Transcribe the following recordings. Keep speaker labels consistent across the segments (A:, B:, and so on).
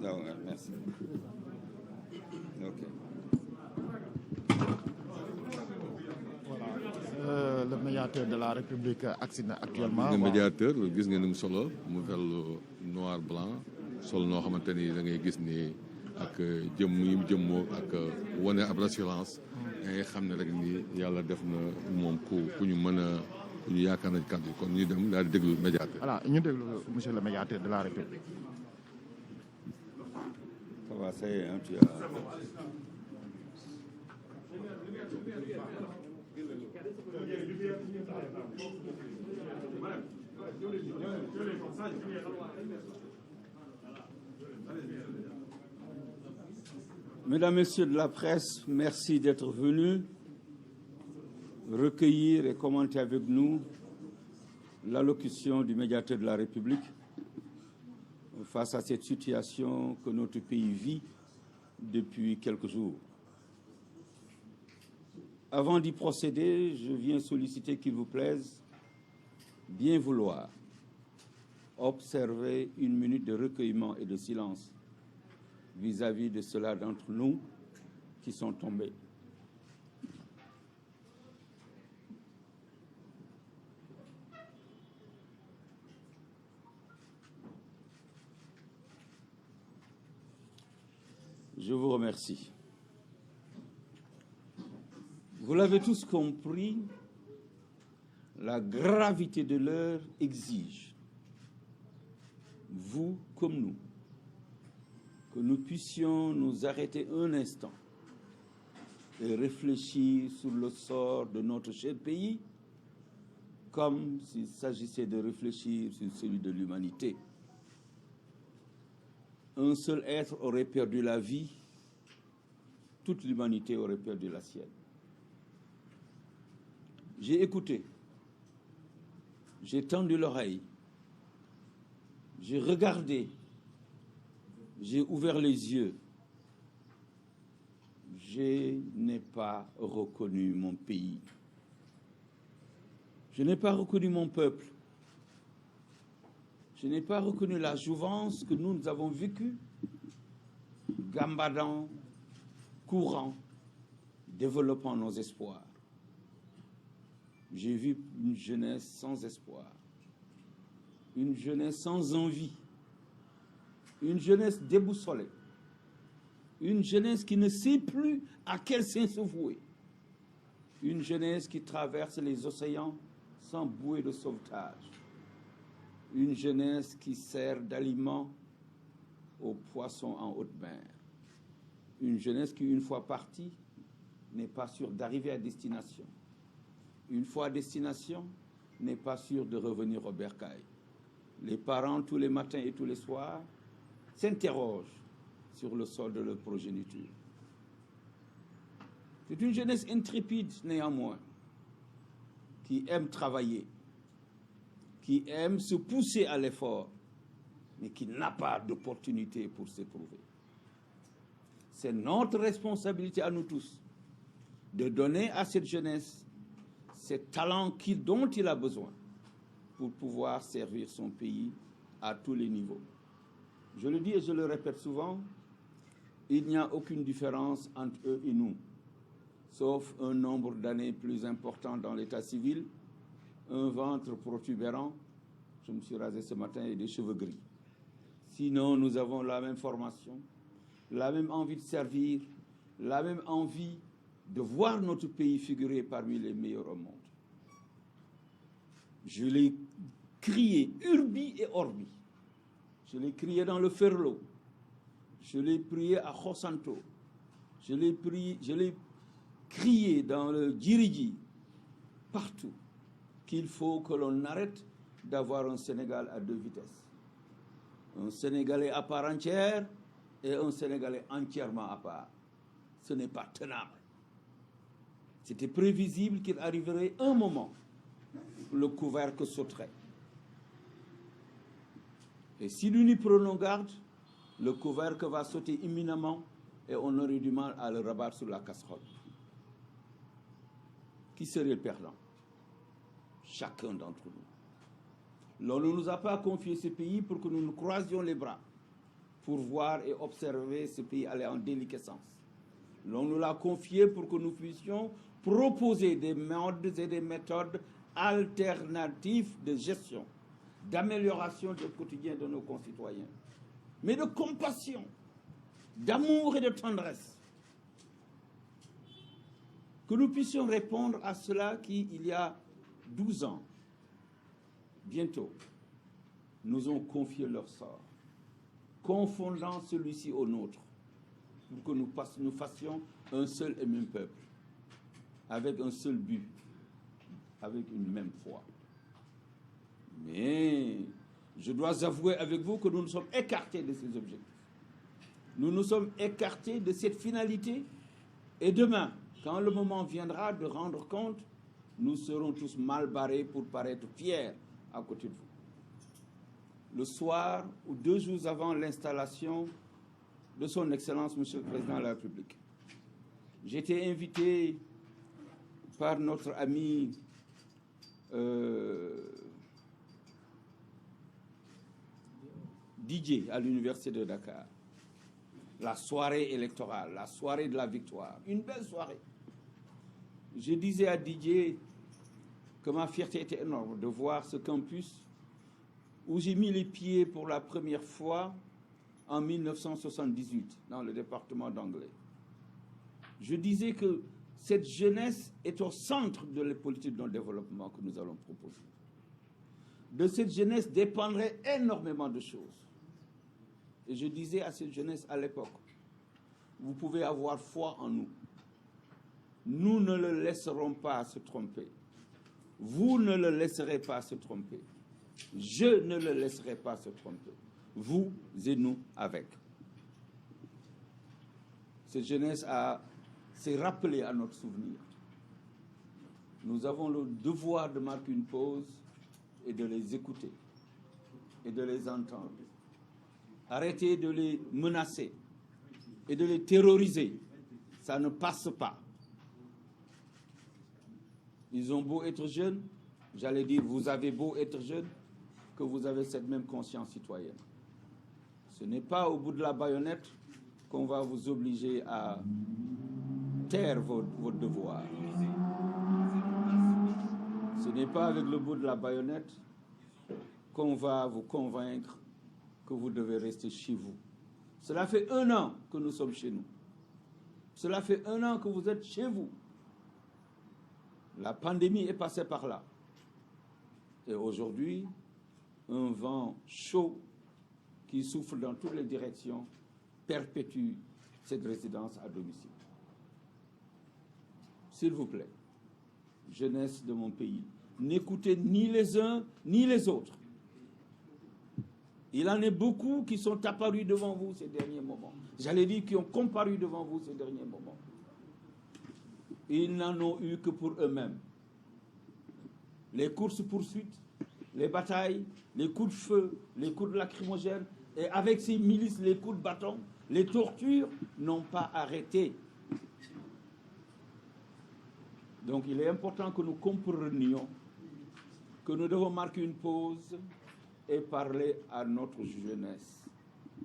A: Non, merci. Ok.
B: Voilà. Le médiateur de la République accident actuellement.
C: Le médiateur gis nga ni mu solo mu fel noir blanc sol noo xamante ni da ngay gis ni ak jëmm yi mu jëmmoo ak wane ab assurance. da ngay xam ne rek ni yàlla def na moom ku ñu mën a ku ñu yaakaar nañ kàddu kon ñu dem daal di déglu médiateur.
B: Voilà ñu déglu monsieur le médiateur de la République.
A: Ça va, ça y est, hein, tu as... Mesdames, Messieurs de la presse, merci d'être venus recueillir et commenter avec nous l'allocution du médiateur de la République face à cette situation que notre pays vit depuis quelques jours. Avant d'y procéder, je viens solliciter qu'il vous plaise bien vouloir observer une minute de recueillement et de silence vis-à-vis de ceux-là d'entre nous qui sont tombés. Je vous remercie. Vous l'avez tous compris, la gravité de l'heure exige, vous comme nous, que nous puissions nous arrêter un instant et réfléchir sur le sort de notre cher pays, comme s'il s'agissait de réfléchir sur celui de l'humanité. Un seul être aurait perdu la vie, toute l'humanité aurait perdu la sienne. J'ai écouté, j'ai tendu l'oreille, j'ai regardé, j'ai ouvert les yeux. Je n'ai pas reconnu mon pays. Je n'ai pas reconnu mon peuple. Je n'ai pas reconnu la jouvence que nous avons vécue, gambadant, courant, développant nos espoirs. J'ai vu une jeunesse sans espoir, une jeunesse sans envie, une jeunesse déboussolée, une jeunesse qui ne sait plus à quel sein se vouer, une jeunesse qui traverse les océans sans bouée de sauvetage, une jeunesse qui sert d'aliment aux poissons en haute mer, une jeunesse qui, une fois partie, n'est pas sûre d'arriver à destination. Une fois à destination, n'est pas sûre de revenir au bercail. Les parents, tous les matins et tous les soirs, s'interrogent sur le sort de leur progéniture. C'est une jeunesse intrépide, néanmoins, qui aime travailler, qui aime se pousser à l'effort, mais qui n'a pas d'opportunité pour s'éprouver. C'est notre responsabilité à nous tous de donner à cette jeunesse ces talents dont il a besoin pour pouvoir servir son pays à tous les niveaux. Je le dis et je le répète souvent, il n'y a aucune différence entre eux et nous, sauf un nombre d'années plus important dans l'état civil, un ventre protubérant, je me suis rasé ce matin, et des cheveux gris. Sinon, nous avons la même formation, la même envie de servir, la même envie de voir notre pays figurer parmi les meilleurs au monde. Je l'ai crié urbi et orbi. Je l'ai crié dans le Ferlo. Je l'ai prié à Khosanto. Je l'ai crié dans le Djiriji. Partout. Qu'il faut que l'on arrête d'avoir un Sénégal à deux vitesses. Un Sénégalais à part entière et un Sénégalais entièrement à part. Ce n'est pas tenable. C'était prévisible qu'il arriverait un moment où le couvercle sauterait. Et si nous n'y prenons garde, le couvercle va sauter imminemment et on aurait du mal à le rabattre sur la casserole. qui serait le perdant? Chacun d'entre nous. L'on ne nous a pas confié ce pays pour que nous nous croisions les bras, pour voir et observer ce pays aller en déliquescence. L'on nous l'a confié pour que nous puissions proposer des modes et des méthodes alternatives de gestion, d'amélioration du quotidien de nos concitoyens, mais de compassion, d'amour et de tendresse. Que nous puissions répondre à cela qui, il y a 12 ans, bientôt, nous ont confié leur sort, confondant celui-ci au nôtre, pour que nous fassions un seul et même peuple, avec un seul but, avec une même foi. Mais je dois avouer avec vous que nous nous sommes écartés de ces objectifs. Nous nous sommes écartés de cette finalité, et demain, quand le moment viendra de rendre compte, nous serons tous mal barrés pour paraître fiers à côté de vous. Le soir ou 2 jours avant l'installation de son Excellence, Monsieur le Président de la République, j'ai été invité par notre ami Didier à l'Université de Dakar. La soirée électorale, la soirée de la victoire, une belle soirée. Je disais à Didier que ma fierté était énorme de voir ce campus où j'ai mis les pieds pour la première fois en 1978 dans le département d'Anglais. Je disais que cette jeunesse est au centre de la politique de développement que nous allons proposer. De cette jeunesse dépendrait énormément de choses. Et je disais à cette jeunesse à l'époque, vous pouvez avoir foi en nous. Nous ne le laisserons pas se tromper. Vous ne le laisserez pas se tromper. Je ne le laisserai pas se tromper. Vous et nous avec. Cette jeunesse s'est rappelée à notre souvenir. Nous avons le devoir de marquer une pause et de les écouter et de les entendre. Arrêtez de les menacer et de les terroriser. Ça ne passe pas. Ils ont beau être jeunes, j'allais dire, vous avez beau être jeune, que vous avez cette même conscience citoyenne. Ce n'est pas au bout de la baïonnette qu'on va vous obliger à taire votre devoir. Ce n'est pas avec le bout de la baïonnette qu'on va vous convaincre que vous devez rester chez vous. Cela fait 1 an que nous sommes chez nous. Cela fait 1 an que vous êtes chez vous. La pandémie est passée par là. Et aujourd'hui, un vent chaud qui souffle dans toutes les directions perpétue cette résidence à domicile. S'il vous plaît, jeunesse de mon pays, n'écoutez ni les uns ni les autres. Il en est beaucoup qui sont apparus devant vous ces derniers moments. J'allais dire qui ont comparu devant vous ces derniers moments. Ils n'en ont eu que pour eux-mêmes. Les courses-poursuites, les batailles, les coups de feu, les coups de lacrymogène, et avec ces milices, les coups de bâton, les tortures n'ont pas arrêté. Donc il est important que nous comprenions que nous devons marquer une pause et parler à notre jeunesse,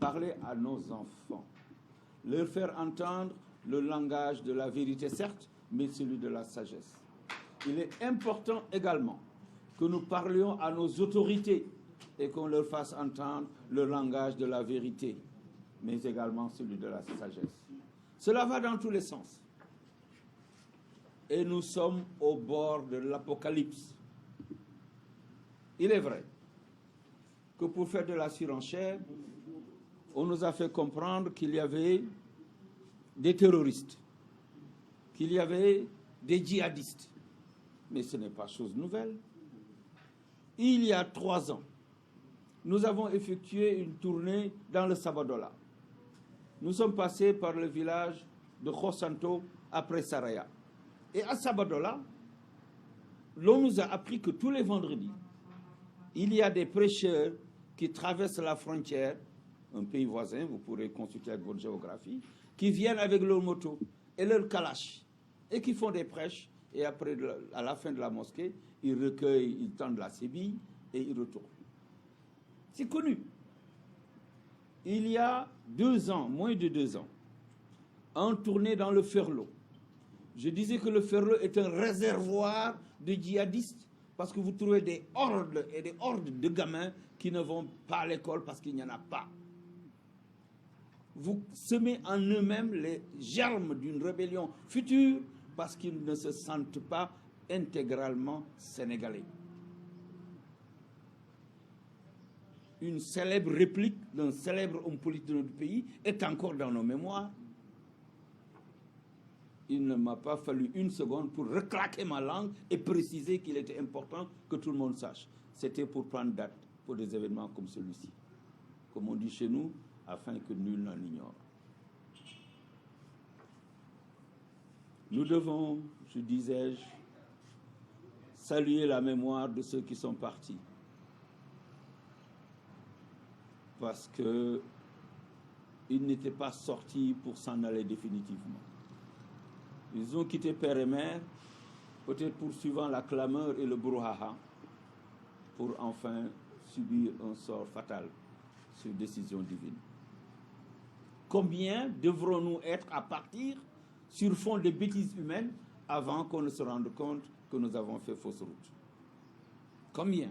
A: parler à nos enfants, leur faire entendre le langage de la vérité, certes, mais celui de la sagesse. Il est important également que nous parlions à nos autorités et qu'on leur fasse entendre le langage de la vérité, mais également celui de la sagesse. Cela va dans tous les sens. Et nous sommes au bord de l'apocalypse. Il est vrai que pour faire de la surenchère, on nous a fait comprendre qu'il y avait des terroristes, qu'il y avait des djihadistes. Mais ce n'est pas chose nouvelle. Il y a 3 ans, nous avons effectué une tournée dans le Sabadola. Nous sommes passés par le village de Khosanto après Saraya. Et à Sabadola, l'on nous a appris que tous les vendredis, il y a des prêcheurs qui traversent la frontière, un pays voisin, vous pourrez consulter avec votre géographie, qui viennent avec leur moto et leur kalash, et qui font des prêches et après, à la fin de la mosquée, ils recueillent, ils tendent la sébille et ils retournent. C'est connu. Il y a 2 ans, moins de 2 ans, en tournée dans le Ferlo, je disais que le Ferlo est un réservoir de djihadistes parce que vous trouvez des hordes et des hordes de gamins qui ne vont pas à l'école parce qu'il n'y en a pas. Vous semez en eux-mêmes les germes d'une rébellion future parce qu'ils ne se sentent pas intégralement sénégalais. Une célèbre réplique d'un célèbre homme politique de notre pays est encore dans nos mémoires. Il ne m'a pas fallu une seconde pour reclaquer ma langue et préciser qu'il était important que tout le monde sache. C'était pour prendre date pour des événements comme celui-ci. Comme on dit chez nous, afin que nul n'en ignore. Nous devons, je disais-je, saluer la mémoire de ceux qui sont partis. Parce qu'ils n'étaient pas sortis pour s'en aller définitivement. Ils ont quitté père et mère, peut-être poursuivant la clameur et le brouhaha, pour enfin subir un sort fatal sur décision divine. Combien devrons-nous être à partir sur fond de bêtises humaines avant qu'on ne se rende compte que nous avons fait fausse route? Combien?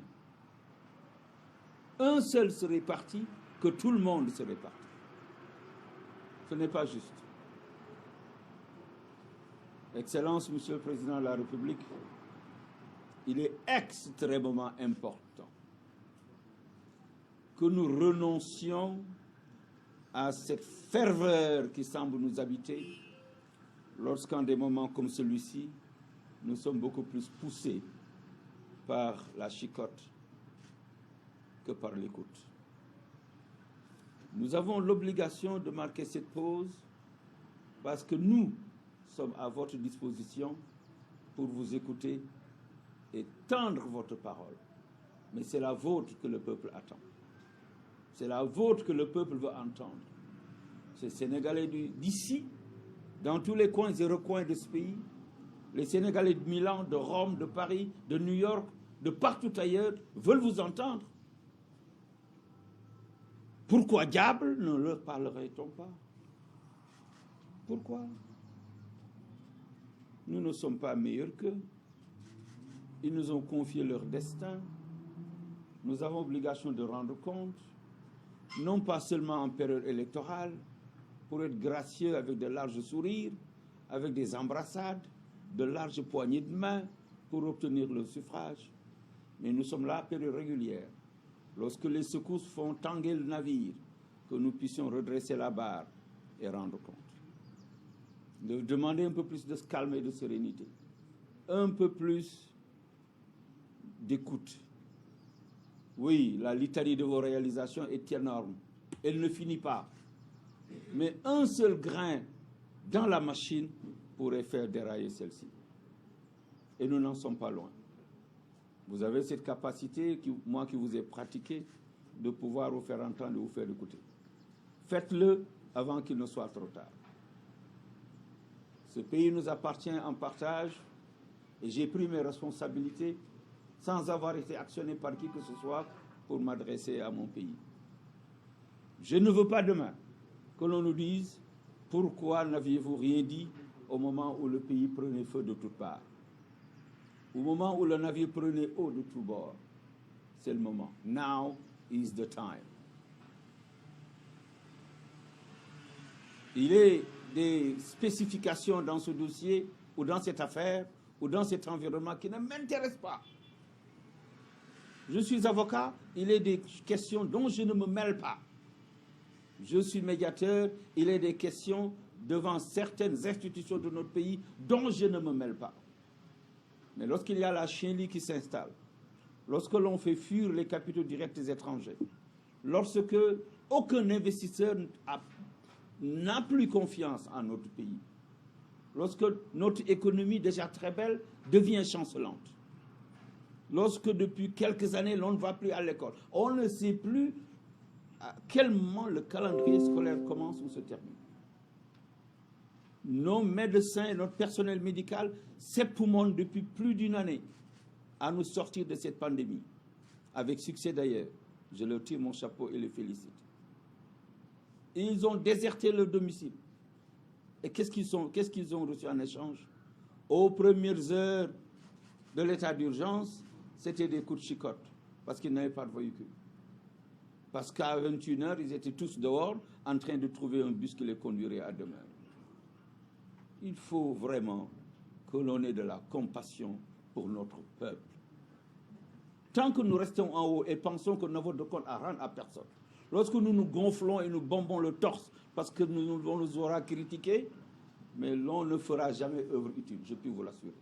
A: Un seul serait parti, que tout le monde serait parti. Ce n'est pas juste. Excellence, Monsieur le Président de la République, il est extrêmement important que nous renoncions à cette ferveur qui semble nous habiter lorsqu'en des moments comme celui-ci, nous sommes beaucoup plus poussés par la chicotte que par l'écoute. Nous avons l'obligation de marquer cette pause parce que nous sommes à votre disposition pour vous écouter et tendre votre parole. Mais c'est la vôtre que le peuple attend. C'est la vôtre que le peuple veut entendre. Ces Sénégalais d'ici, dans tous les coins et recoins de ce pays, les Sénégalais de Milan, de Rome, de Paris, de New York, de partout ailleurs, veulent vous entendre. Pourquoi diable ne leur parlerait-on pas? Pourquoi? Nous ne sommes pas meilleurs qu'eux. Ils nous ont confié leur destin. Nous avons obligation de rendre compte, non pas seulement en période électorale, pour être gracieux avec de larges sourires, avec des embrassades, de larges poignées de main pour obtenir le suffrage. Mais nous sommes là à période régulière. Lorsque les secousses font tanguer le navire, que nous puissions redresser la barre et rendre compte. De demander un peu plus de calme et de sérénité, un peu plus d'écoute. Oui, la litanie de vos réalisations est énorme. Elle ne finit pas. Mais un seul grain dans la machine pourrait faire dérailler celle-ci. Et nous n'en sommes pas loin. Vous avez cette capacité, moi qui vous ai pratiqué, de pouvoir vous faire entendre et vous faire écouter. Faites-le avant qu'il ne soit trop tard. Ce pays nous appartient en partage et j'ai pris mes responsabilités sans avoir été actionné par qui que ce soit pour m'adresser à mon pays. Je ne veux pas demain que l'on nous dise pourquoi n'aviez-vous rien dit au moment où le pays prenait feu de toutes parts. Au moment où le navire prenait eau de tous bords, c'est le moment. Now is the time. Il y a des spécifications dans ce dossier, ou dans cette affaire, ou dans cet environnement qui ne m'intéressent pas. Je suis avocat, il y a des questions dont je ne me mêle pas. Je suis médiateur, il y a des questions devant certaines institutions de notre pays dont je ne me mêle pas. Mais lorsqu'il y a la chienlit qui s'installe, lorsque l'on fait fuir les capitaux directs étrangers, lorsque aucun investisseur n'a plus confiance en notre pays, lorsque notre économie déjà très belle devient chancelante, lorsque depuis quelques années l'on ne va plus à l'école, on ne sait plus à quel moment le calendrier scolaire commence ou se termine. nos médecins et notre personnel médical s'époumonnent depuis plus d'une année à nous sortir de cette pandémie. Avec succès d'ailleurs. Je leur tire mon chapeau et les félicite. Et ils ont déserté leur domicile. Et qu'est-ce qu'ils ont reçu en échange? Aux premières heures de l'état d'urgence, c'était des coups de chicotte, parce qu'ils n'avaient pas de véhicule. Parce qu'à 21h, ils étaient tous dehors, en train de trouver un bus qui les conduirait à demeure. Il faut vraiment que l'on ait de la compassion pour notre peuple. Tant que nous restons en haut et pensons que nous n'avons de compte à rendre à personne, lorsque nous nous gonflons et nous bombons le torse parce que on nous aura critiqué, mais l'on ne fera jamais œuvre utile, je puis vous l'assurer.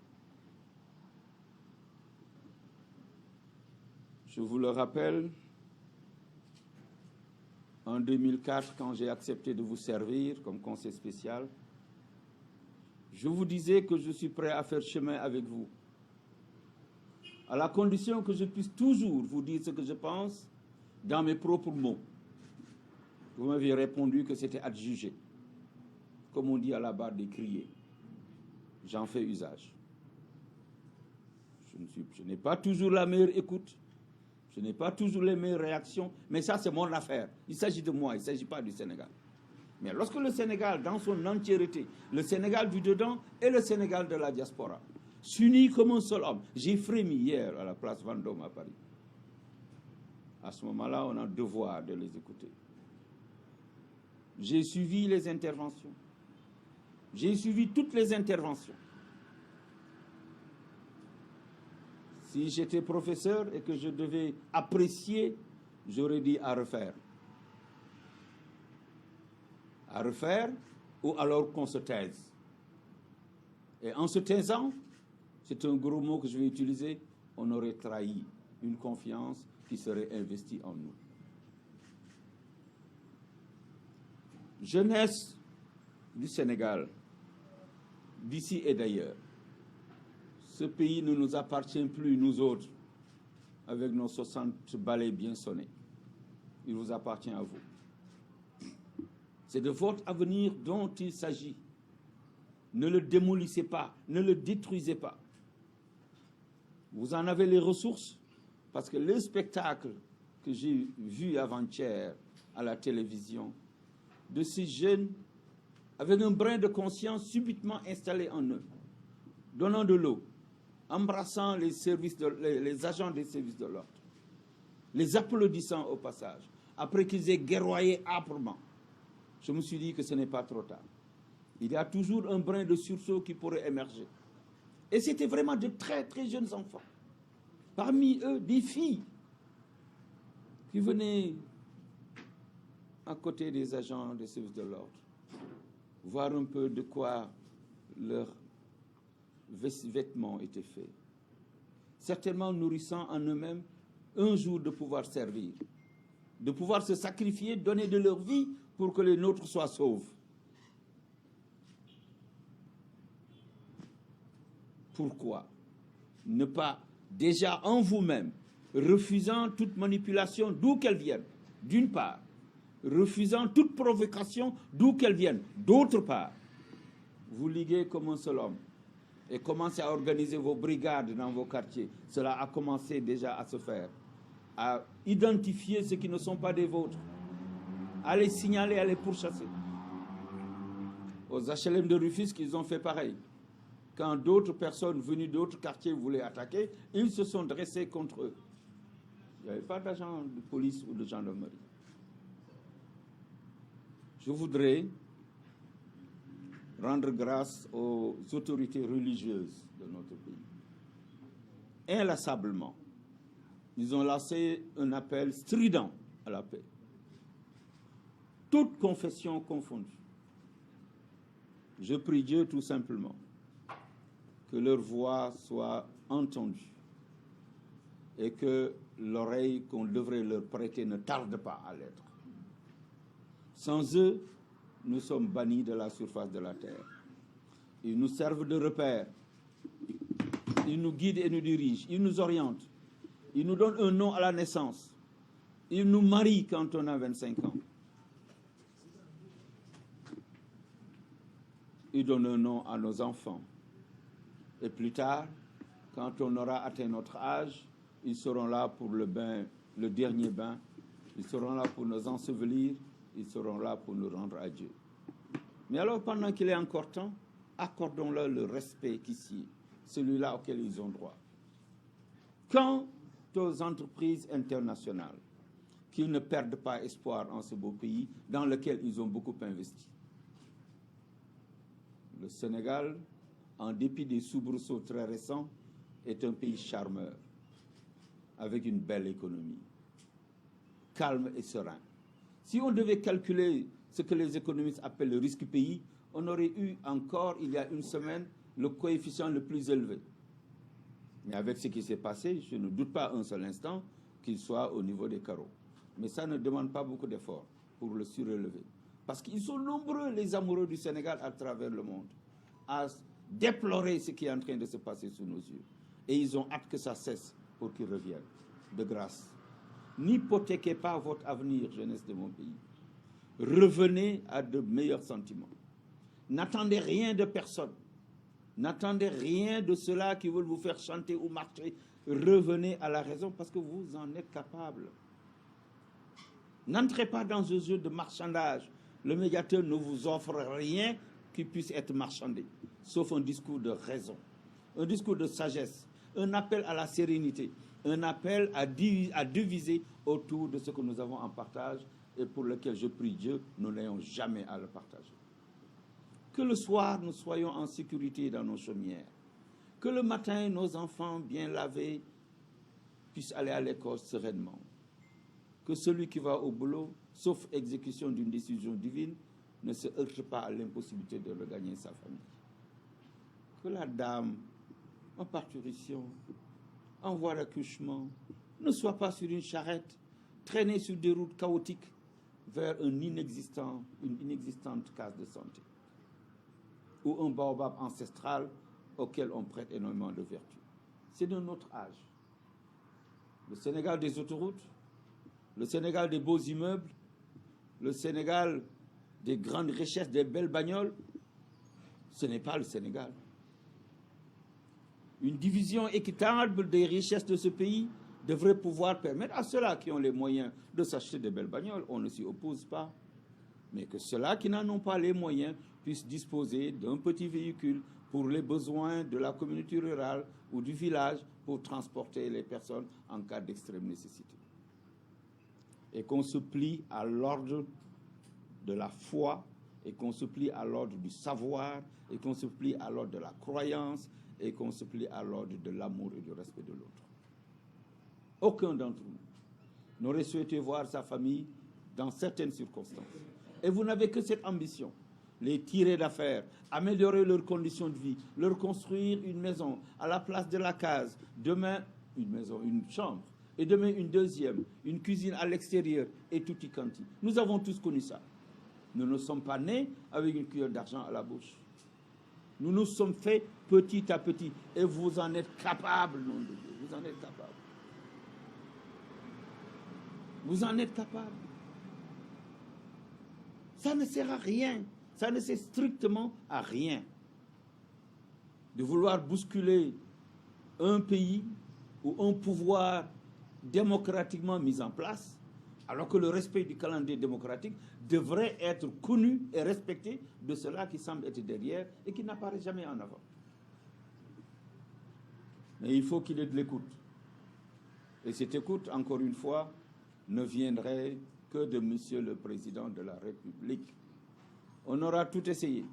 A: Je vous le rappelle, en 2004, quand j'ai accepté de vous servir comme conseil spécial, je vous disais que je suis prêt à faire chemin avec vous, à la condition que je puisse toujours vous dire ce que je pense dans mes propres mots. Vous m'aviez répondu que c'était adjugé, comme on dit à la barre des criers. J'en fais usage. Je n'ai pas toujours la meilleure écoute, je n'ai pas toujours les meilleures réactions, mais ça c'est mon affaire. Il s'agit de moi, il ne s'agit pas du Sénégal. Mais lorsque le Sénégal, dans son entièreté, le Sénégal du dedans et le Sénégal de la diaspora, s'unit comme un seul homme. J'ai frémi hier à la place Vendôme à Paris. À ce moment-là, on a le devoir de les écouter. J'ai suivi les interventions. J'ai suivi toutes les interventions. Si j'étais professeur et que je devais apprécier, j'aurais dit à refaire. À refaire ou alors qu'on se taise. Et en se taisant, c'est un gros mot que je vais utiliser, on aurait trahi une confiance qui serait investie en nous. Jeunesse du Sénégal, d'ici et d'ailleurs, ce pays ne nous appartient plus, nous autres, avec nos 60 balais bien sonnés. Il vous appartient à vous. C'est de votre avenir dont il s'agit. Ne le démolissez pas, ne le détruisez pas. Vous en avez les ressources, parce que le spectacle que j'ai vu avant-hier à la télévision, de ces jeunes avec un brin de conscience subitement installé en eux, donnant de l'eau, embrassant les agents des services de l'ordre, les applaudissant au passage, après qu'ils aient guerroyé âprement. Je me suis dit que ce n'est pas trop tard. Il y a toujours un brin de sursaut qui pourrait émerger. Et c'était vraiment de très, très jeunes enfants. Parmi eux, des filles qui venaient à côté des agents des services de l'ordre, voir un peu de quoi leurs vêtements étaient faits. Certainement nourrissant en eux-mêmes un jour de pouvoir servir, de pouvoir se sacrifier, donner de leur vie pour que les nôtres soient saufs. Pourquoi ne pas, déjà en vous-même, refusant toute manipulation d'où qu'elle vienne, d'une part, refusant toute provocation d'où qu'elle vienne, d'autre part, vous liguez comme un seul homme et commencez à organiser vos brigades dans vos quartiers. Cela a commencé déjà à se faire, à identifier ceux qui ne sont pas des vôtres, à les signaler, à les pourchasser. Aux HLM de Rufisque, ils ont fait pareil. Quand d'autres personnes venues d'autres quartiers voulaient attaquer, ils se sont dressés contre eux. Il n'y avait pas d'agent de police ou de gendarmerie. Je voudrais rendre grâce aux autorités religieuses de notre pays. Inlassablement, ils ont lancé un appel strident à la paix. Toutes confessions confondues. Je prie Dieu tout simplement que leur voix soit entendue et que l'oreille qu'on devrait leur prêter ne tarde pas à l'être. Sans eux, nous sommes bannis de la surface de la terre. Ils nous servent de repère. Ils nous guident et nous dirigent. Ils nous orientent. Ils nous donnent un nom à la naissance. Ils nous marient quand on a 25 ans. Et donne un nom à nos enfants. Et plus tard, quand on aura atteint notre âge, ils seront là pour le bain, le dernier bain. Ils seront là pour nous ensevelir. Ils seront là pour nous rendre à Dieu. Mais alors, pendant qu'il est encore temps, accordons-leur le respect qui sied, celui-là auquel ils ont droit. Quant aux entreprises internationales qui ne perdent pas espoir en ce beau pays dans lequel ils ont beaucoup investi, le Sénégal, en dépit des soubresauts très récents, est un pays charmeur, avec une belle économie, calme et serein. Si on devait calculer ce que les économistes appellent le risque pays, on aurait eu encore, il y a une semaine, le coefficient le plus élevé. Mais avec ce qui s'est passé, je ne doute pas un seul instant qu'il soit au niveau des carreaux. Mais ça ne demande pas beaucoup d'efforts pour le surélever. Parce qu'ils sont nombreux, les amoureux du Sénégal à travers le monde, à déplorer ce qui est en train de se passer sous nos yeux. Et ils ont hâte que ça cesse pour qu'ils reviennent. De grâce. N'hypothéquez pas votre avenir, jeunesse de mon pays. Revenez à de meilleurs sentiments. N'attendez rien de personne. N'attendez rien de ceux-là qui veulent vous faire chanter ou marcher. Revenez à la raison parce que vous en êtes capable. N'entrez pas dans un jeu de marchandage. Le médiateur ne vous offre rien qui puisse être marchandé, sauf un discours de raison, un discours de sagesse, un appel à la sérénité, un appel à diviser autour de ce que nous avons en partage et pour lequel je prie Dieu, nous n'ayons jamais à le partager. Que le soir, nous soyons en sécurité dans nos chaumières. Que le matin, nos enfants bien lavés puissent aller à l'école sereinement. Que celui qui va au boulot, sauf exécution d'une décision divine, ne se heurte pas à l'impossibilité de regagner sa famille. Que la dame en parturition, en voie d'accouchement, ne soit pas sur une charrette, traînée sur des routes chaotiques vers une inexistante case de santé, ou un baobab ancestral auquel on prête énormément de vertu. C'est de notre âge. Le Sénégal des autoroutes, le Sénégal des beaux immeubles, le Sénégal des grandes richesses, des belles bagnoles, ce n'est pas le Sénégal. Une division équitable des richesses de ce pays devrait pouvoir permettre à ceux-là qui ont les moyens de s'acheter de belles bagnoles, on ne s'y oppose pas, mais que ceux-là qui n'en ont pas les moyens puissent disposer d'un petit véhicule pour les besoins de la communauté rurale ou du village pour transporter les personnes en cas d'extrême nécessité. Et qu'on se plie à l'ordre de la foi, et qu'on se plie à l'ordre du savoir, et qu'on se plie à l'ordre de la croyance, et qu'on se plie à l'ordre de l'amour et du respect de l'autre. Aucun d'entre nous n'aurait souhaité voir sa famille dans certaines circonstances. Et vous n'avez que cette ambition, les tirer d'affaires, améliorer leurs conditions de vie, leur construire une maison à la place de la case, demain une maison, une chambre, et demain une deuxième, une cuisine à l'extérieur, et tutti quanti. Nous avons tous connu ça. Nous ne sommes pas nés avec une cuillère d'argent à la bouche. Nous nous sommes faits petit à petit, et vous en êtes capables, nom de Dieu, vous en êtes capables. Vous en êtes capables. Ça ne sert à rien, ça ne sert strictement à rien de vouloir bousculer un pays ou un pouvoir démocratiquement mis en place, alors que le respect du calendrier démocratique devrait être connu et respecté de ceux-là qui semblent être derrière et qui n'apparaissent jamais en avant. Mais il faut qu'il y ait de l'écoute. Et cette écoute, encore une fois, ne viendrait que de Monsieur le Président de la République. On aura tout essayé.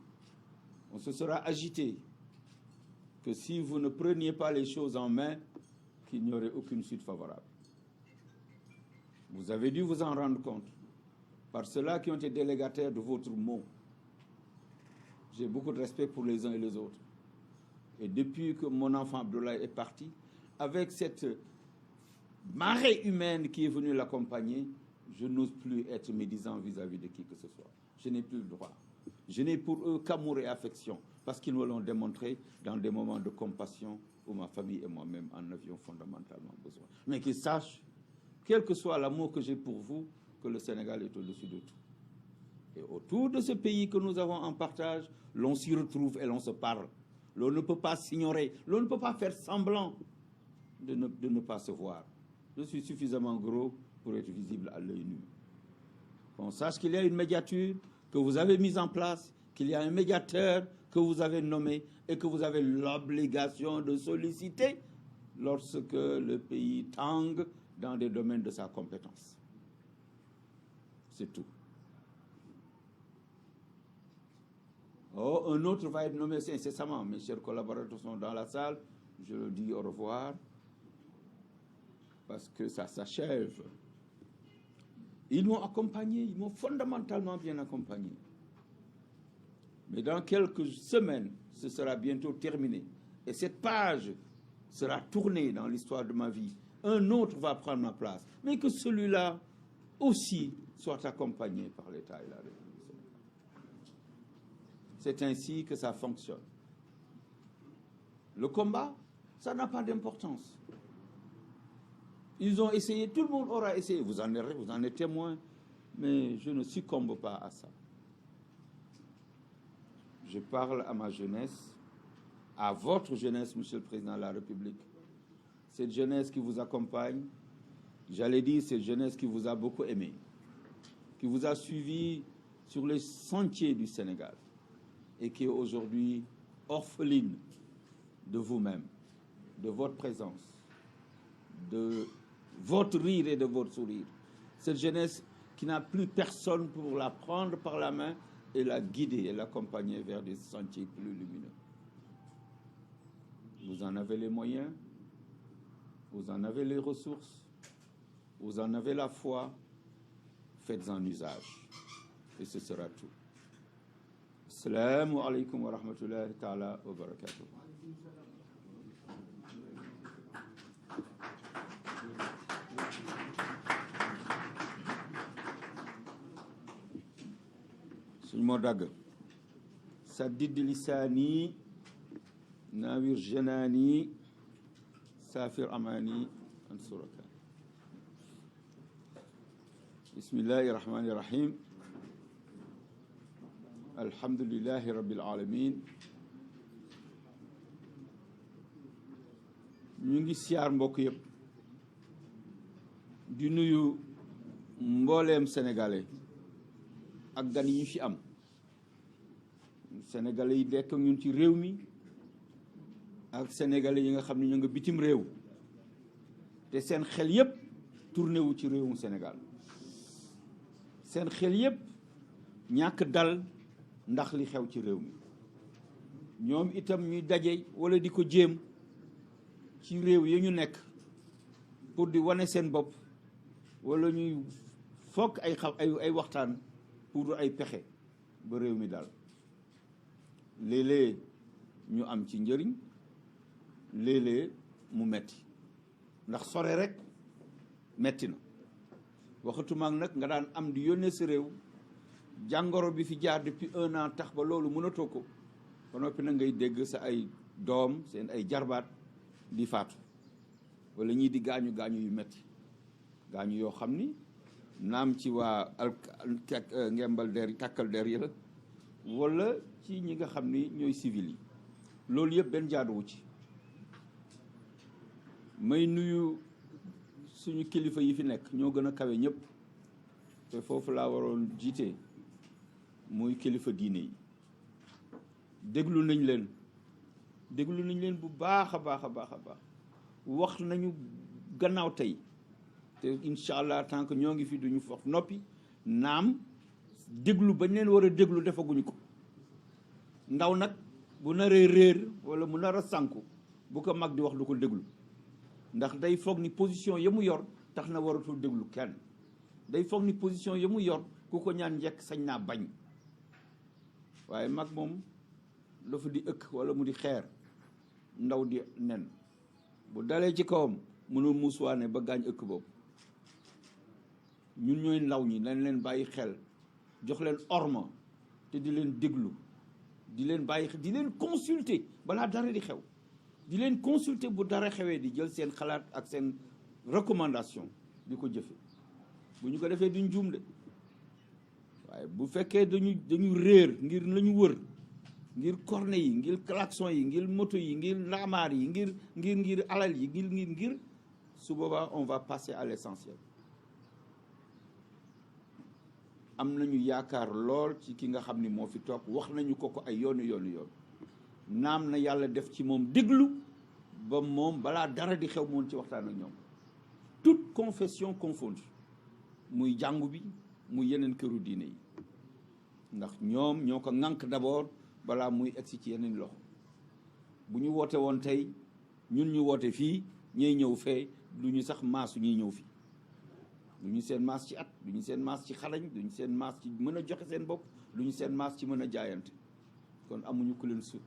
A: On se sera agité que si vous ne preniez pas les choses en main, qu'il n'y aurait aucune suite favorable. Vous avez dû vous en rendre compte par ceux-là qui ont été délégataires de votre mot. J'ai beaucoup de respect pour les uns et les autres. Et depuis que mon enfant Abdoulaye est parti, avec cette marée humaine qui est venue l'accompagner, je n'ose plus être médisant vis-à-vis de qui que ce soit. Je n'ai plus le droit. Je n'ai pour eux qu'amour et affection, parce qu'ils me l'ont démontré dans des moments de compassion où ma famille et moi-même en avions fondamentalement besoin. Mais qu'ils sachent, quel que soit l'amour que j'ai pour vous, que le Sénégal est au-dessus de tout. Et autour de ce pays que nous avons en partage, l'on s'y retrouve et l'on se parle. L'on ne peut pas s'ignorer, l'on ne peut pas faire semblant de ne pas se voir. Je suis suffisamment gros pour être visible à l'œil nu. Qu'on sache qu'il y a une médiature que vous avez mise en place, qu'il y a un médiateur que vous avez nommé et que vous avez l'obligation de solliciter lorsque le pays tangue dans des domaines de sa compétence. C'est tout. Oh, un autre va être nommé incessamment. Mes chers collaborateurs sont dans la salle. Je leur dis au revoir parce que ça s'achève. Ils m'ont accompagné, ils m'ont fondamentalement bien accompagné. Mais dans quelques semaines, ce sera bientôt terminé. Et cette page sera tournée dans l'histoire de ma vie. Un autre va prendre ma place. Mais que celui-là aussi soit accompagné par l'État et la République. C'est ainsi que ça fonctionne. Le combat, ça n'a pas d'importance. Ils ont essayé, tout le monde aura essayé. Vous en êtes témoin, mais je ne succombe pas à ça. Je parle à ma jeunesse, à votre jeunesse, Monsieur le Président de la République. Cette jeunesse qui vous accompagne, j'allais dire cette jeunesse qui vous a beaucoup aimé, qui vous a suivi sur les sentiers du Sénégal et qui est aujourd'hui orpheline de vous-même, de votre présence, de votre rire et de votre sourire. Cette jeunesse qui n'a plus personne pour la prendre par la main et la guider et l'accompagner vers des sentiers plus lumineux. Vous en avez les moyens, vous en avez les ressources, vous en avez la foi, faites-en usage. Et ce sera tout. Assalamu alaikum wa rahmatullahi ta'ala wa barakatuh. suñ moo dagg saddid lisaani naawir janaani saafir amaani an suraka bismillahi rahmani rahim alhamdulillahi rabbil alamin ñu ngi siyaar mbokk yëpp di nuyu mbooleem sénégalais ak gan yi fi am sénégalais yi nekk ñun ci réew mi ak sénégalais yi nga xam ne ñu nga bitim réew te seen xel yëpp tourné wu ci réewum Sénégal seen xel yëpp ñàkk dal ndax li xew ci réew mi ñoom itam ñuy daje wala di ko jéem ci réew yi ñu nekk pour di wane seen bopp wala ñuy fokk ay waxtaan pour ay pexe ba réew mi daal léeg-léeg ñu am ci njëriñ léeg-léeg mu metti ndax sore rek metti na waxatuma ak nag nga daan am di yónnee sa réew jàngoro bi fi jaar depuis 1 an tax ba loolu mënatoo ko ba noppi na ngay dégg sa ay doom seen ay jarbaat di faatu wala ñii di gaañu yu metti gaañu yoo xam ni naam ci waa ngembal der tàkkal der yi la wala ci ñi nga xam ni ñooy civil yi loolu yëpp benn jaaduwu ci may nuyu suñu kilifa yi fi nekk ñoo gën a kawe ñëpp te foofu laa waroon jiite muy kilifa diine yi déglu nañ leen bu baax a baax a baax a baax wax nañu gannaaw tey te incha allah tant que ñoo ngi fi duñu foog noppi naam déglu bañ leen war a déglu defaguñu ko ndaw nag bu naree réer wala mu nar a sànku bu ko mag di wax du ko déglu ndax day foog ni position ya mu yor tax na waratul déglu kenn day foog ni position ya mu yor ku ko ñaan njëkk sañ naa bañ waaye mag moom dafa di ëkk wala mu di xeer ndaw di nen bu dalee ci kawam mënul muusuwaane ba gaañ ëkk boobu ñun ñooy ndaw ñi nañ leen bàyyi xel jox leen orma te di leen déglu di leen bàyyi xel di leen consulter balaa dara di xew di leen consulter bu dara xewee di jël seen xalaat ak seen recommandation di ko jëfe bu ñu ko defee duñ juum de waaye bu fekkee dañu réer ngir lañu wër ngir corne yi ngir klaxon yi ngir moto yi ngir ndaamaar yi ngir alal yi ngir su boobaa on va passer à l'essentiel. am nañu yaakaar lool ci ki nga xam ni moo fi toog wax nañu ko ay yoonu naam na yàlla def ci moom déglu ba moom balaa dara di xew moon ci waxtaan ak ñoom toute confession confondue muy jàngu bi muy yeneen këru diine yi ndax ñoom ñoo ko ŋànk d'abord balaa muy egsi ci yeneen loxo bu ñu woote woon tey ñun ñu woote fii ñuy ñëw fee du ñu sax maasu ñuy ñëw fii du ñu seen maas ci at du ñu seen maas ci xarañ du ñu seen maas ci mën a joxe seen bopp du ñu seen maas ci mën a jaayante kon amuñu ku leen sut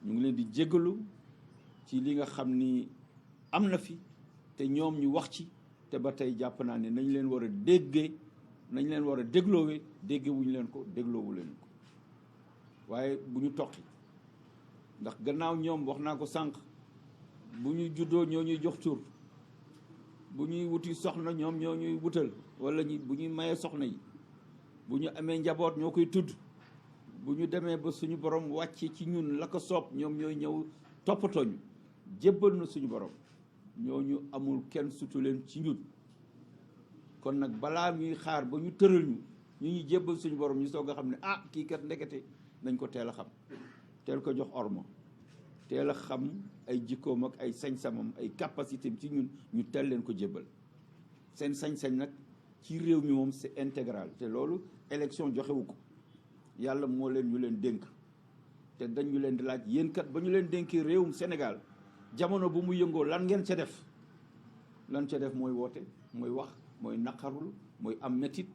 A: ñu ngi leen di jéggalu ci li nga xam ni am na fi te ñoom ñu wax ci te ba tey jàpp naa ne nañ leen war a déggee nañ leen war a dégloowee dégge wuñu leen ko dégloowu leen ko waaye bu ñu toqi ndax gannaaw ñoom wax naa ko sànq bu ñu juddoo ñoo ñuy jox tur bu ñuy wuti soxna ñoom ñoo ñuy wutal wala bu ñuy mayee soxna yi bu ñu amee njaboot ñoo koy tudd bu ñu demee ba suñu borom wàcce ci ñun la ko soob ñoom ñooy ñëw toppatoo ñu jébbal na suñu borom ñooñu amul kenn sutu leen ci ñun kon nag balaa ñuy xaar ba ñu tëral ñu ñu jébbal suñu borom ñu soog a xam ne ah kii kat ndekete nañ ko teel a xam teel ko jox orma teel a xam ay jikkoom ak ay sañ-samam ay capacité ci ñun ñu teel leen ko jébbal seen sañ-sañ nag ci réew mi moom c'est intégral te loolu élection joxewu ko yàlla moo leen ñu leen dénk te dañu leen di laaj yéen kat ba ñu leen dénkee réewum Sénégal jamono bu mu yëngoo lan ngeen ca def mooy woote mooy wax mooy naqarul mooy am métit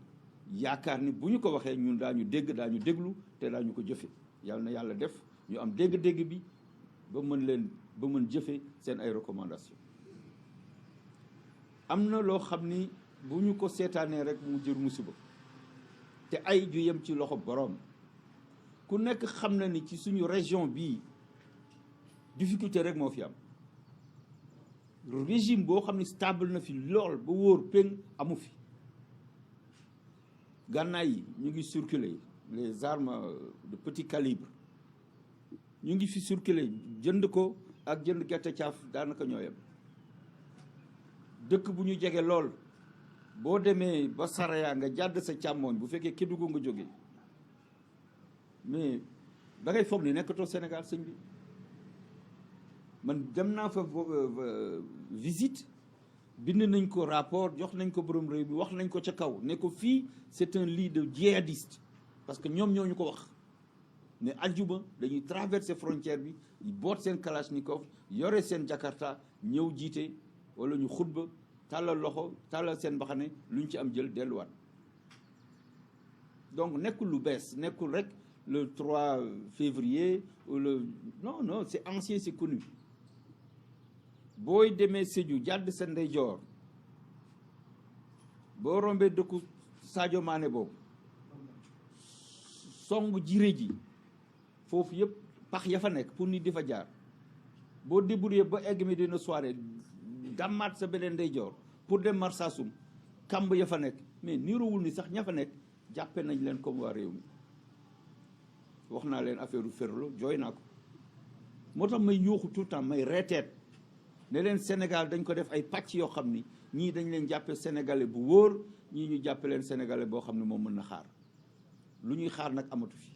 A: yaakaar ni bu ñu ko waxee ñun daañu dégg daañu déglu te daañu ko jëfe yàlla na yàlla def ñu am dégg-dégg bi ba mën jëfe seen ay recommandation am na loo xam ni bu ñu ko seetaanee rek mu jër musiba te ay ju yem ci loxo boroom ku nekk xam na ni ci suñu région bii difficulté rek moo fi am régime boo xam ne stable na fi lool ba wóor péng amu fi gànnaay yi ñu ngi circuler les armes de petit calibre ñu ngi fi circuler jënd ko ak jënd gerte caaf daanaka ñoo yem dëkk bu ñu jege lool boo demee ba Saraya nga jàdd sa càmmooñ bu fekkee Kédougou nga jógee mais da ngay foog ni nekkatoo Sénégal sëñ bi man dem naa fa visite bind nañ ko rapport jox nañ ko borom réew bi wax nañ ko ca kaw ne ko fii c'est un lit de djihadiste parce que ñoom ñoo ñu ko wax ne aljuma dañuy traverser frontière bi boot seen kalachnikov yore seen jakarta ñëw jiite wala ñu xutba tàllal loxo tàllal seen mbaxane lu ñu ci am jël delluwaat donc nekkul lu bees nekkul rek le 3 février ou non c'est ancien, c'est connu. booy demee Sédhiou jàdd sa ndeyjoor boo rombee dëkku Sadio Mané boobu song jiré ji foofu yëpp pax ya fa nekk pour nit di fa jaar boo débrouillé ba egg mi dina soirée dàmmaat sa beneen ndeyjoor pour dem Marsassoum kamb ya fa nekk mais niroowul ni sax ña fa nekk jàppe nañ leen comme waa réew mi wax naa leen affaire u Ferlo jooy naa ko moo tax may yuuxu tout le temps may reeteet ne leen Sénégal dañ ko def ay pàcc yoo xam ni ñii dañ leen jàppe sénégalais bu wóor ñii ñu jàppe leen sénégalais boo xam ne moom mën na xaar lu ñuy xaar nag amatu fi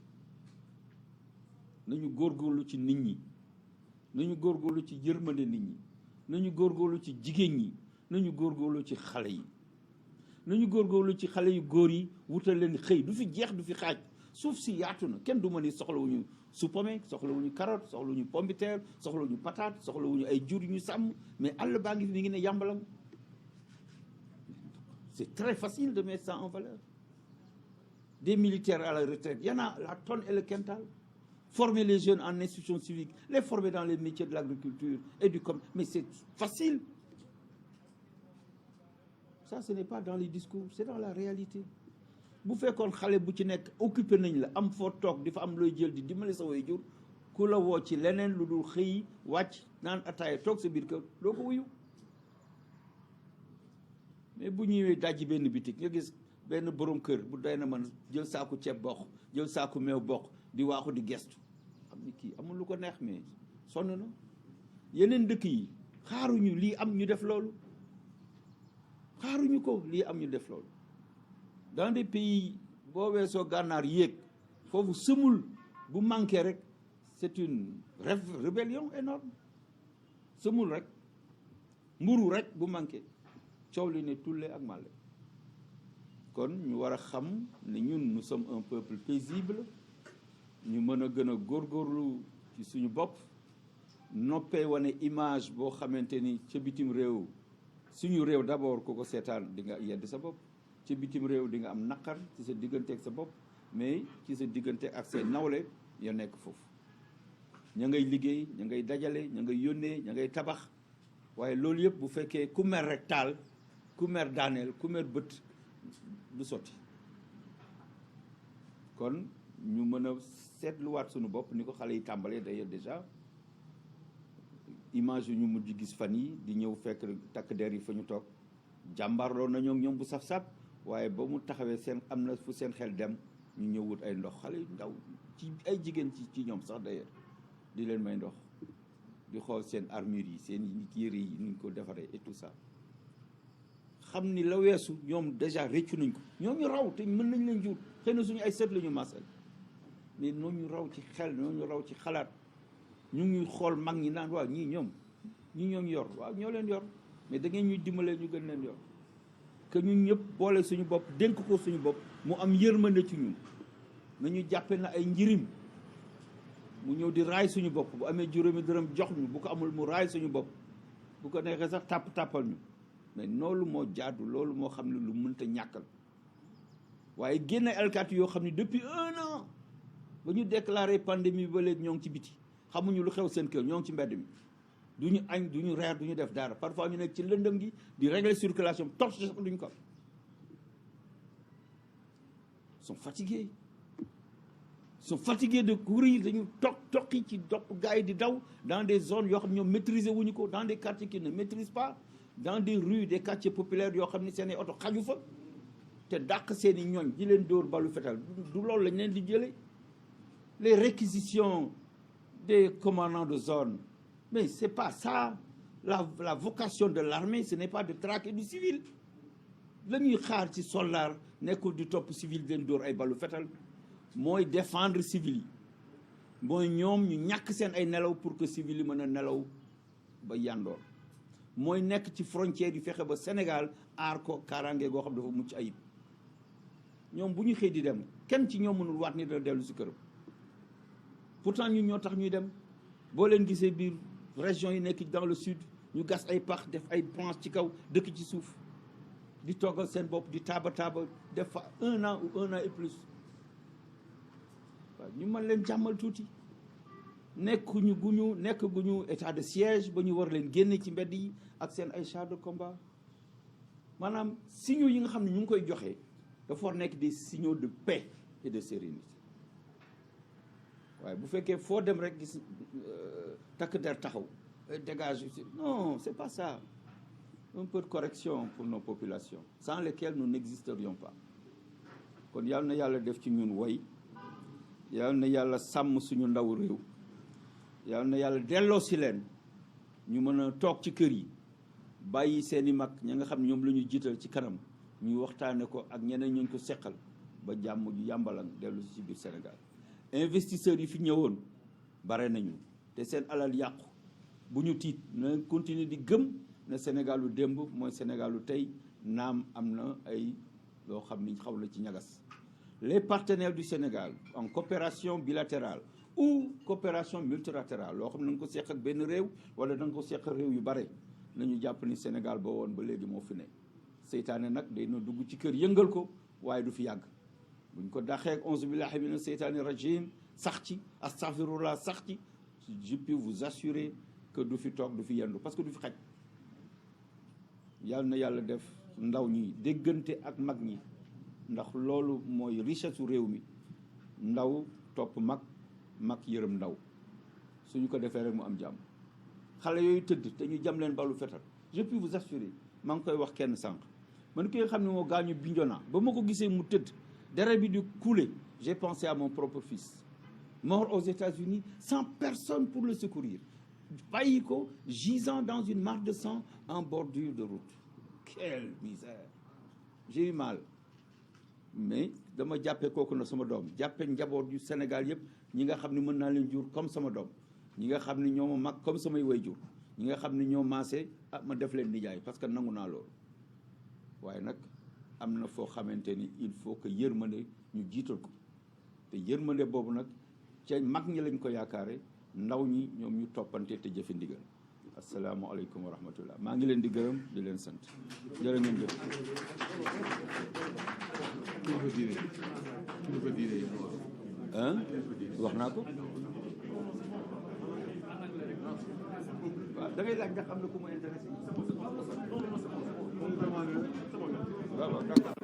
A: nañu góorgóorlu ci nit ñi nañu góorgóorlu ci yërmande nit ñi nañu góorgóorlu ci jigéen ñi nañu góorgóorlu ci xale yi nañu góorgóorlu ci xale yu góor yi wutal leen xëy du fi jeex du fi xaaj suuf si yaatu na kenn du ma ni soxlawuñu supame soxlawuñu carotte soxlawuñu pomme de terre soxlawuñu patate soxlawuñu ay jur yu ñu sàmm mais àll baa ngi fi mi ngi ne yàmbalam c'est très facile de mettre ça en valeur des militaires à la retraite il y en a la tonne et le quintal former les jeunes en institutions civiques les former dans les métiers de l'agriculture et du commerce mais c'est facile ça ce n'est pas dans les discours c'est dans la réalité bu fekkoon xale bu ci nekk occupé nañ la am foo toog di fa am looy jël di dimbali sa way jur ku la woo ci leneen lu dul xëy wàcc naan ataaya toog sa biir kër doo ko wuyu mais bu ñëwee dajji benn bitik nga gis benn borom kër bu doy na man jël saaku ceeb bokk jël saaku meew bokk di waaxu di gestu xam ni kii amul lu ko neex mais sonn na. yeneen dëkk yi xaaruñu lii am ñu def loolu xaaruñu ko lii am ñu def loolu dans des pays boo weesoo gànnaar yéeg foofu sëmul bu manqué rek c'est une rébellion énorme sëmul rek mburu rek bu manqué coow li ne tulle ak màlle. kon ñu war a xam ne ñun nous sommes un peuple paisible ñu mën a gën a góorgóorlu ci suñu bopp noppee wane image boo xamante ni ca bitim réew suñu réew d'abord ku ko seetaan di nga yedd sa bopp ca bitim réew di nga am naqar ci sa diggante ak sa bopp mais ci sa diggante ak say nawle ya nekk foofu ña ngay liggéey ña ngay dajale ña ngay yónnee ña ngay tabax waaye loolu yëpp bu fekkee ku mer rek taal ku mer daaneel ku mer bët du sotti. kon ñu mën a seetluwaat suñu bopp ni ko xale yi tàmbalee d'ailleurs déjà image yu ñu mujj gis fan yi di ñëw fekk takk der yi fa ñu toog jàmbaarloo nañoo ñoom bu saf-saf waaye ba mu taxawee seen am na fu seen xel dem ñu ñëw wut ay ndox xale yu ndaw ci ay jigéen ci ñoom sax d'ailleurs di leen may ndox di xool seen armure yi seen yére yi ni ñu ko defaree et tout ça xam ni la weesu ñoom déjà réccu nañ ko ñoom ñu raw te mën nañ leen jur xëy na suñu ay sët la ñu masal mais ñoo ñu raw ci xel ñoo ñu raw ci xalaat ñu ngi xool mag ñi naan waaw ñii ñoom ñu yor waaw ñoo leen yor mais da ngeen ñuy dimbalee ñu gën leen yor que ñun ñëpp boole suñu bopp dénk ko suñu bopp mu am yërmande ci ñun nañu jàppe na ay njirim mu ñëw di raay suñu bopp bu amee juróomi dërëm jox ñu bu ko amul mu raay suñu bopp bu ko neexee sax tàppal ñu mais loolu moo jaadu loolu moo xam ne lu mënta ñàkkal waaye génn alkaati yoo xam ne depuis 1 an ba ñu déclaré pandémie ba léegi ñoo ngi ci biti xamuñu lu xew seen kër ñoo ngi ci mbedd mi du ñu añ du ñu reer du ñu def dara parfois ñu nekk ci lëndëm gi di régler circulation torche sax duñ ko sont fatigués de courir dañu toqi ci dopp gars yi di daw dans des zones yoo xam ne ñoom maîtriser wuñu ko dans des quartiers qui ne maîtrisent pas dans des rues des quartiers populaires yoo xam ne seen i oto xaju fa te dàq seen i ñooñ di leen dóor balu fetal du loolu lañ leen di jëlee les réquisitions des commandants de zone mais c'est pas ça la vocation de l'armée ce n'est pas de traquer du civil la ñuy xaar ci soldat nekkul di topp civil di leen dóor ay balu fetal mooy défendre civil yi mooy ñoom ñu ñàkk seen ay nelaw pour que civil yi mën a nelaw ba yandoor mooy nekk ci frontière yi fexe ba Sénégal aar ko kaaraange goo xam dafa mucc ayib ñoom bu ñu xëy di dem kenn ci ñoom mënul waat ni dana dellu si këram pourtant ñun ñoo tax ñuy dem boo leen gisee biir région yi nekk dans le sud ñu gas ay pax def ay branche ci kaw dëkk ci suuf di toggal seen bopp di taaba def fa 1 an ou 1 an et plus waaw ñu mën leen jàmmal tuuti nekk guñu état de siège ba ñu war leen génne ci mbedd yi ak seen ay chars de combat maanaam signaux yi nga xam ne ñu ngi koy joxe dafa war nekk des signaux de paix et de sérénité waaye bu fekkee foo dem rek gis takk der taxaw dégage non c'est pas ça un peu de correction pour nos populations sans lesquelles nous n'existerions pas kon yal na yàlla def ci ñun woy yal na yàlla sàmm suñu ndaw réew yal na yàlla delloo si leen ñu mën a toog ci kër yi bàyyi seeni mag ña nga xam ne ñoom la ñu jiital ci kanam ñu waxtaane ko ak ñeneen ñu ko seqal ba jàmm ju yàmbalan dellu si biir Sénégal investisseurs yi fi ñëwoon bare nañu te seen alal yàqu bu ñu tiit na continuer di gëm ne Sénégalu démb mooy Sénégalu tey naam am na ay loo xam ni xaw la ci ñagas les partenaires du Sénégal en coopération bilatérale ou coopération multilatérale loo xam ne da nga ko seq ak benn réew wala da nga ko seq réew yu bare nañu jàpp ni Sénégal ba woon ba léegi moo fi ne seytaane nag day na dugg ci kër yëngal ko waaye du fi yàgg buñ ko daxee ak 11 billahi mina seytaani rajim sax ci astaghfirullah sax ci je peux vous assurer que du fi toog du fi yendu parce que du fi xaj yàlla na yàlla def ndaw ñi déggante ak mag ñi ndax loolu mooy richesse su réew mi ndaw topp mag yërëm ndaw suñu ko defee rek mu am jàmm xale yooyu tëdd te ñu jam leen balu fetal je peux vous assurer maa ngi koy wax kenn sànq man ki nga xam ne moo gaañu Bignona ba ma ko gisee mu tëdd deret bi di couler j'ai pensé à mon propre fils mort aux États-Unis sans personne pour le secourir bàyyi ko gisant dans une mare de sang en bordure de route. Quelle misère. J'ai eu mal mais dama jàppee kooku na sama doom jàppee njaboot yu Sénégal yëpp ñi nga xam ne mën naa leen jur comme sama doom ñi nga xam ne ñoo ma mag comme samay waajur ñi nga xam ne ñoo maase ma def leen nijaay parce que nangu naa loolu waaye nag am na foo xamante ni il faut que yërmande ñu jiital ko te yërmande boobu nag ca mag ñi lañ ko yaakaare ndaw ñi ñoom ñu toppante te jëfe ndigal asalaamaaleykum wa rahmatullah maa ngi leen di gërëm di leen sant jërë ngeen jëf. wax naa ko waaw da ngay laaj nga xam ne ku ma intéressé waaw